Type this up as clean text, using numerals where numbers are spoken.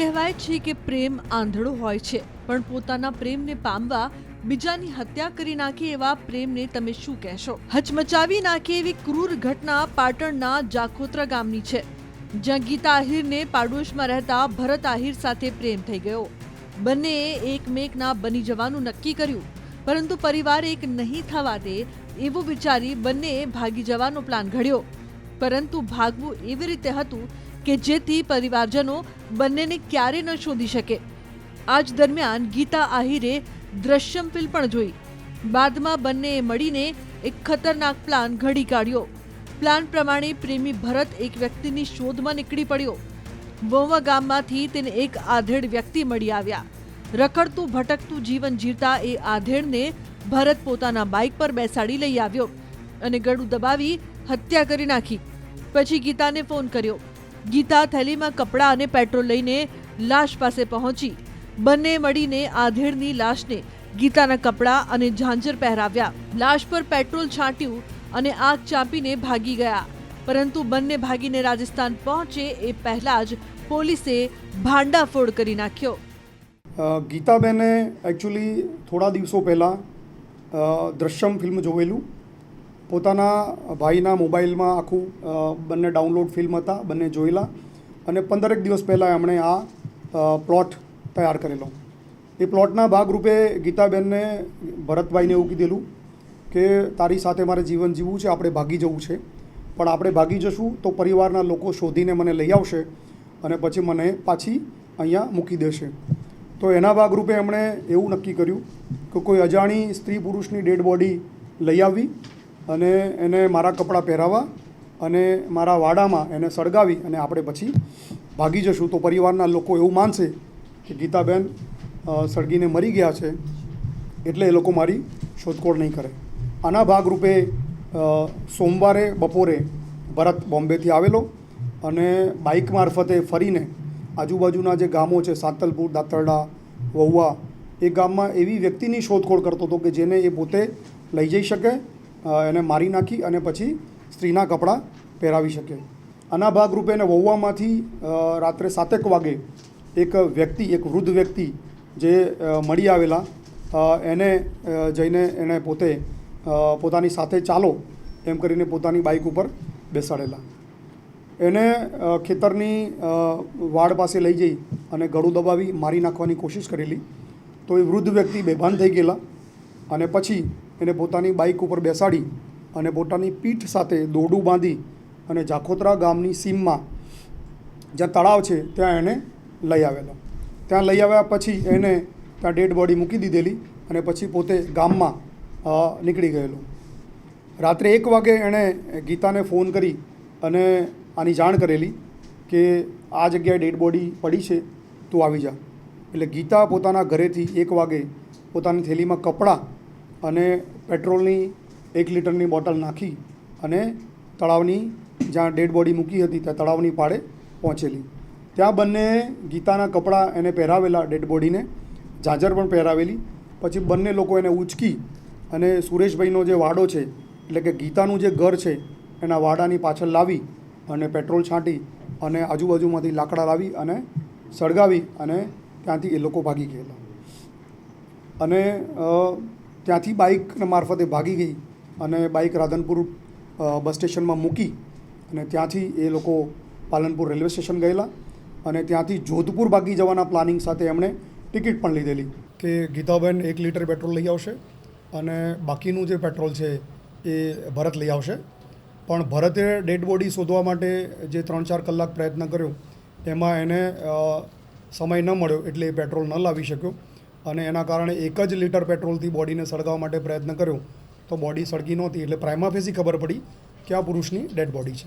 કહેવાય છે કે પ્રેમ આંધળો હોય છે, પણ પોતાના પ્રેમને પામવા બીજાની હત્યા કરી નાખે એવા પ્રેમને તમે શું કહેશો? હચમચાવી નાખે એવી ક્રૂર ઘટના પાટણના જાખોત્રા ગામની છે, જ્યાં ગીતા આહિરને પાડોશમાં રહેતા ભરત આહિર સાથે પ્રેમ થઈ ગયો. બંનેએ એકમેકના બની જવાનું નક્કી કર્યું, પરંતુ પરિવાર એક નહીં થવા દે એવું વિચારી બંનેએ ભાગી જવાનો પ્લાન ઘડ્યો. પરંતુ ભાગવું એવી રીતે હતું કે જેથી પરિવારજનો બંનેને ક્યારે ન શોધી શકે. આ જ દરમિયાન ગીતા આહિરે દ્રશ્યમ ફિલ્મ પણ જોઈ. બાદમાં બંનેએ મળીને એક ખતરનાક પ્લાન ઘડી કાઢ્યો. પ્લાન પ્રમાણે પ્રેમી ભરત એક વ્યક્તિની શોધમાં નીકળી પડ્યો. વોવા ગામમાંથી તેને એક આધેડ વ્યક્તિ મળી આવ્યા. રખડતું ભટકતું જીવન જીવતા એ આધેડને ભરત પોતાના બાઇક પર બેસાડી લઈ આવ્યો અને ગળું દબાવી હત્યા કરી નાખી. પછી ગીતાને ફોન કર્યો. ગીતા થેલીમાં કપડાં અને પેટ્રોલ લઈને લાશ પાસે પહોંચી. બંને મળીને આધેડની લાશને ગીતાના કપડાં અને ઝાંઝર પહેરાવ્યા. લાશ પર પેટ્રોલ છાંટ્યું અને આગ ચાંપીને ભાગી ગયા. પરંતુ બંને ભાગીને રાજસ્થાન પહોંચે એ પહેલા જ પોલીસે ભાંડાફોડ કરી નાખ્યો. ગીતાબેને એકચ્યુઅલી થોડા દિવસો પહેલાં દ્રશ્યમ ફિલ્મ જોવેલું. પોતાના ભાઈના મોબાઈલમાં આખું બંને ડાઉનલોડ ફિલ્મ હતા, બંને જોયેલા. અને 15 દિવસ પહેલાં એમણે આ પ્લોટ તૈયાર કરેલો. એ પ્લોટના ભાગરૂપે ગીતાબેનને ભરતભાઈને એવું કીધેલું કે તારી સાથે મારે જીવન જીવવું છે, આપણે ભાગી જવું છે. પણ આપણે ભાગી જશું તો પરિવારના લોકો શોધીને મને લઈ આવશે અને પછી મને પાછી અહીંયા મૂકી દેશે. તો એના ભાગરૂપે એમણે એવું નક્કી કર્યું કે કોઈ અજાણી સ્ત્રી પુરુષની ડેડ બોડી લઈ આવવી અને એને મારા કપડાં પહેરાવવા અને મારા વાડામાં એને સળગાવી અને આપણે પછી ભાગી જશું તો પરિવારના લોકો એવું માનશે કે ગીતાબેન સળગીને મરી ગયા છે, એટલે એ લોકો મારી શોધખોળ નહીં કરે. આના ભાગરૂપે સોમવારે બપોરે ભરત બોમ્બેથી આવેલો અને બાઇક મારફતે ફરીને આજુબાજુના જે ગામો છે સાંતલપુર, દાતરડા, વહુવા, એ ગામમાં એવી વ્યક્તિની શોધખોળ કરતો હતો કે જેને એ પોતે લઈ જઈ શકે, એને મારી નાખી અને પછી સ્ત્રીના કપડાં પહેરાવી શકે. આના ભાગરૂપે એને વહુવામાંથી રાત્રે 7 વાગે એક વ્યક્તિ, એક વૃદ્ધ વ્યક્તિ જે મળી આવેલા, એને જઈને એણે પોતે પોતાની સાથે ચાલો એમ કરીને પોતાની બાઇક ઉપર બેસાડેલા. એને ખેતરની વાડ પાસે લઈ જઈ અને ગળું દબાવી મારી નાખવાની કોશિશ કરેલી. તો એ વૃદ્ધ વ્યક્તિ બેભાન થઈ ગયેલા અને પછી એને પોતાની બાઇક ઉપર બેસાડી અને પોતાની પીઠ સાથે દોરડું બાંધી અને જાખોત્રા ગામની સીમમાં જ્યાં તળાવ છે ત્યાં એને લઈ આવેલા. ત્યાં લઈ આવ્યા પછી એને ત્યાં ડેડ બોડી મૂકી દીધેલી અને પછી પોતે ગામમાં નીકળી ગયેલો. રાત્રે 1 વાગે એણે ગીતાને ફોન કરી અને આની જાણ કરેલી કે આ જગ્યાએ ડેડ બોડી પડી છે, તું આવી જા. એટલે ગીતા પોતાના ઘરેથી 1 વાગે પોતાની થેલીમાં કપડાં અને પેટ્રોલની 1 લીટરની બોટલ નાખી અને તળાવની જ્યાં ડેડ બોડી મૂકી હતી ત્યાં તળાવની પાળે પહોંચેલી. ત્યાં બંને ગીતાના કપડાં એને પહેરાવેલા, ડેડ બોડીને ઝાંઝર પણ પહેરાવેલી. પછી બંને લોકો એને ઉંચકી અને સુરેશભાઈનો જે વાડો છે એટલે કે ગીતાનું જે ઘર છે એના વાડાની પાછળ લાવી અને પેટ્રોલ છાંટી અને આજુબાજુમાંથી લાકડા લાવી અને સળગાવી અને ત્યાંથી એ લોકો ભાગી ગયેલા. અને ત્યાંથી બાઇક મારફતે ભાગી ગઈ અને બાઇક રાધનપુર બસ સ્ટેશનમાં મૂકી અને ત્યાંથી એ લોકો પાલનપુર રેલવે સ્ટેશન ગયેલા અને ત્યાંથી જોધપુર ભાગી જવાના પ્લાનિંગ સાથે એમણે ટિકિટ પણ લીધેલી કે ગીતાબેન 1 લીટર પેટ્રોલ લઈ આવશે અને બાકીનું જે પેટ્રોલ છે એ ભરત લઈ આવશે. પણ ભરતે ડેડ બોડી શોધવા માટે જે 3-4 કલાક પ્રયત્ન કર્યો એમાં એને સમય ન મળ્યો એટલે એ પેટ્રોલ ન લાવી શક્યો અને એના કારણે 1 જ લીટર પેટ્રોલથી બોડીને સળગાવવા માટે પ્રયત્ન કર્યો તો બોડી સળગી નહોતી. એટલે પ્રાઇમા ફેસી ખબર પડી કે આ પુરુષની ડેડ બોડી છે.